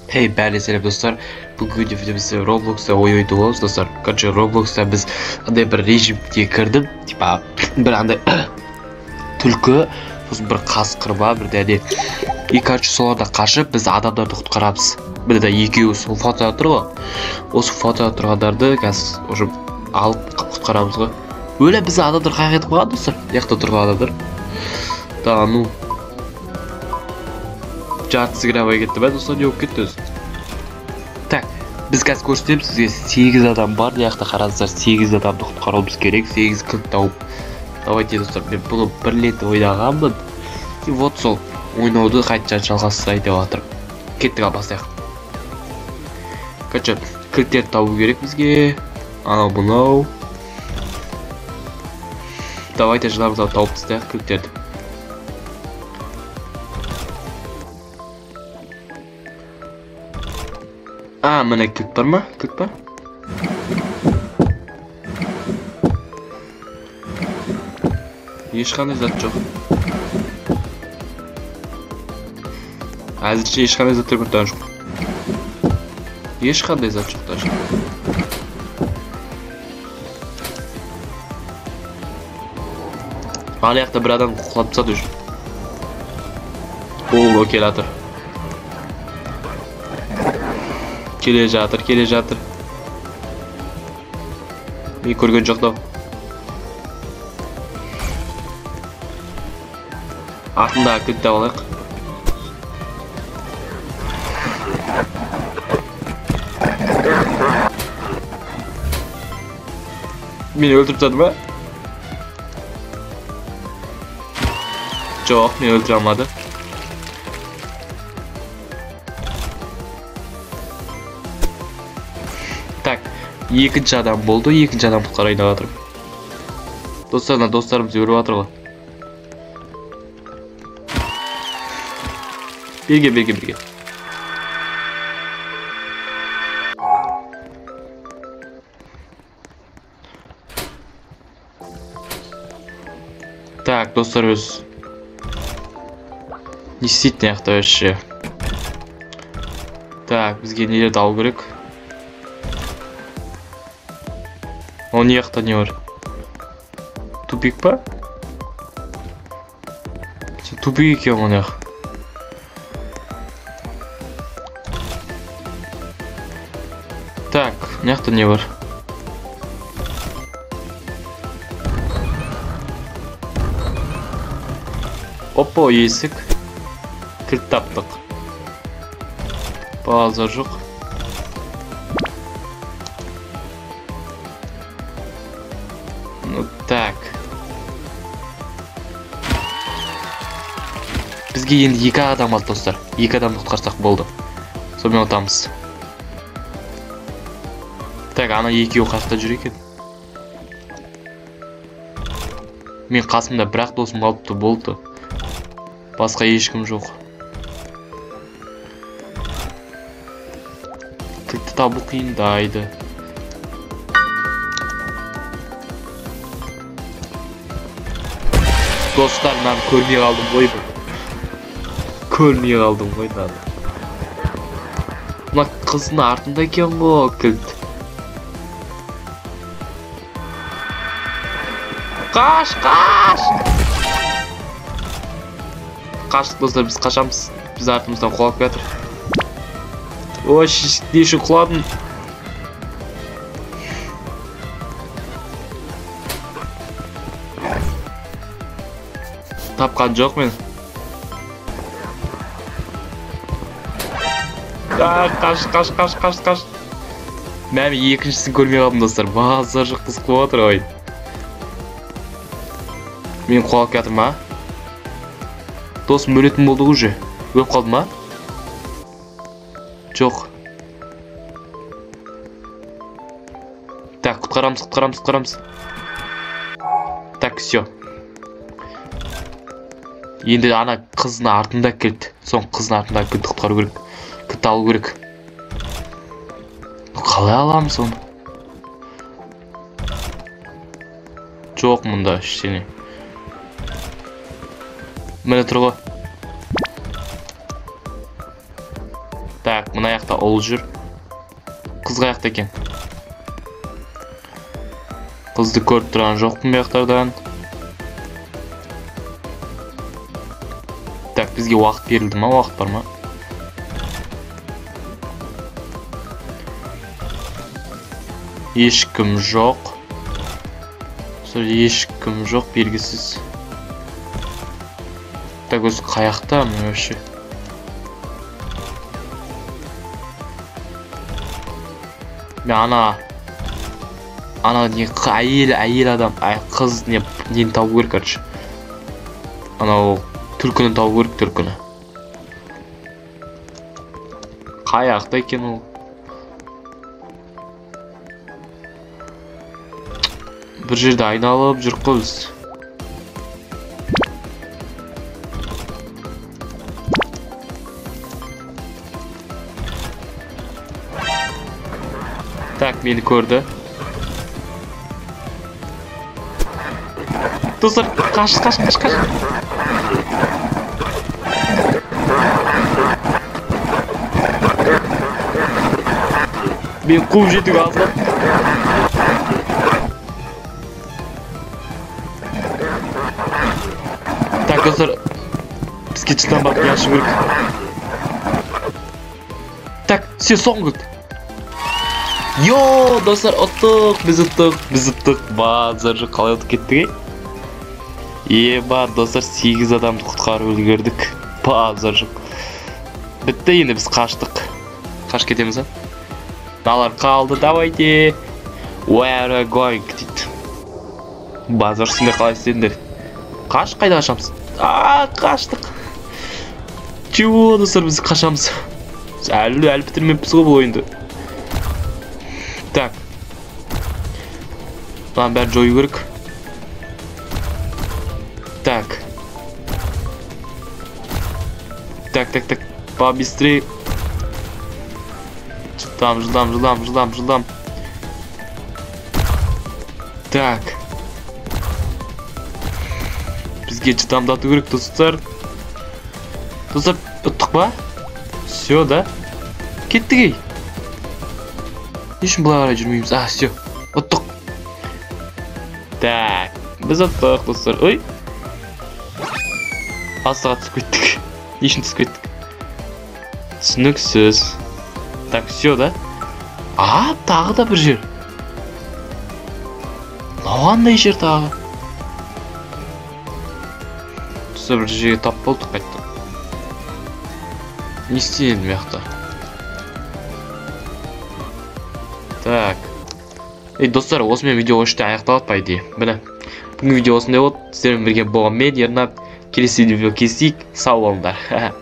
Hey, bәріне сәлем достар. Бүгінгі видеомызда Roblox'та ойнайды боламыз достар. Короче, Roblox'та біз андай бір режимге кірдім. Типа бір андай түлкі, сосын бір қасқыр ба, бір дәне. И короче, соларда қашып біз адамдарды құтқарамыз. Бір де екеуі сол фотода тұр ғой. Осы фотода тұрғандарды қазір уже алып құтқарамыз ғой. Өле біз адамдар қайық етіп қойған достар. Яқта тұрған адамдар. Да, ну жартысы грамай кетті бә достар, не болып кетті өзі. Так, біз қазір көрсетеміз сізге 8 адам бар. Яқта қараңыздар, 8 адамды құтқаруымыз керек, 8 кілт тауып. Давайте достар, мен бұны бір рет ойнағанмын. И вот сол ойнауды қайтадан жалғастырайын деп жатырмын. Кеттік, бастайық. Короче, кілттерді табу керек бізге. Анау бұнау. Давайте жыламыздан тауып тастайық кілттерді. Міне кілт бар ма? Кілт бар? Ешқандай зат жоқ. Әзірше ешқандай заттар көрген жоқ. Ешқандай зат жоқ даже. Ана жақта бір адам құлап тастады уже. Ол келе жатыр. Келе жатыр. Мен көрген жоқ та. Артында кілтті алайық. Мені өлтіріп тастады ма? Жоқ, мені өлтіре алмады. Так, екінші адам болды, екінші адам құтқарайын деп жатырмын. Достарымыз өріп жатыр ғой. Берге. Так, достар өз. Не істейтін яқта өші. Так, бізге нелерді алу керек. Он яқта не бар? Тупик па? Тупик екен он яқ. Так, яқта не бар? Опа, есік. Кілт таптық. База жоқ. Ну так. Бізге енді 2 адам алды достар. 2 адамды құтқарсақ болды. Сонымен отамыз. Так, ана екеуі қақта жүр екен. Мен қасымда бірақ досым қалыпты болды. Басқа ешкім жоқ. Кілтті табу қиындайды. Достар, мен көрмей қалдым ғой. Мына қыздың артында екен ғой кілт. Қаш! Қаштық достар, біз қашамыз. Біз артымыздан құлап кетір. Ой, не үшін құладың? Тапқан жоқ мен. Қаш. Мәмі екіншісін көрмей қалдым достар. Базар жоқ қыз құлап отыр ғой. Мен құлап кетір ма? Досым өлетін болды уже. Өліп қалды ма? Жоқ. Так, құтқарамыз. Так, все. Енді ана қыздың артында кілт. Соң қыздың артында кілт құтқару керек. Кілт алу керек. Қалай аламыз оны? Жоқ мұнда ештеңе. Міне тұр ғой. Так, мына жақта ұл жүр. Қыз қаяқта екен? Қызды көріп тұрған жоқпын бұл жақтардан. Так, бізге уақыт берілді ма? Уақыт бар ма? Ешкім жоқ. Ешкім жоқ, белгісіз. Так, өзі қаяқта мына вообще? Ана не әйел адам, қыз нені табу керек, короче. Анау түлкіні табу керек, түлкіні. Қаяқта екен ол? Bir жерде айналып жүріп қой біз. Так, meni ko'rdi. Do'stlar, qash. Men quvib jetib oldim. Так, do'stlar, bizga chidanbaq yaxshi ko'rik. Так, все, so'nggi. Yo, do'stlar, biz o'tdik. Bazar qalay o'tib ketdik. Eba, do'stlar, 8 adamni qutqarib ulgurdik. Bazar. Bitta endi biz qaçtık. Qaçib ketamiz, ha? Dalar qaldi, давайте. Where are going? Bazar shunday qalaysiz? Qayda qaçamiz? Qaçtık. Чего, do'stlar, biz qaçamiz? Әлі bitirmepmiz bu oyundu. Так. Lan ben joy керек. Так. Так. Побыстрее. Ждам. Так. Бізге чыдамдату керек, достар. Достар, ұттық ба? Все, да? Кеттік ей. Не үшін бұлай қарай жүрмейміз? Все. Ұттық. Так. Біз ұттық, достар. Ой. Астыға түсіп кеттік. Не үшін түсіп кеттік? Түсініксіз. Так, все, да? Тағы да бір жер. Қандай жер тағы? Достар, бір жерге тап болдық қайтты. Не істейін бұл жақта? Так. Достар, осымен видео үште аяқталады, по идее. Міне. Бүгінгі видео осындай болды. Сіздермен бірге болған мен, Ернат. Келесі видео кездесейік. Сау болыңдар.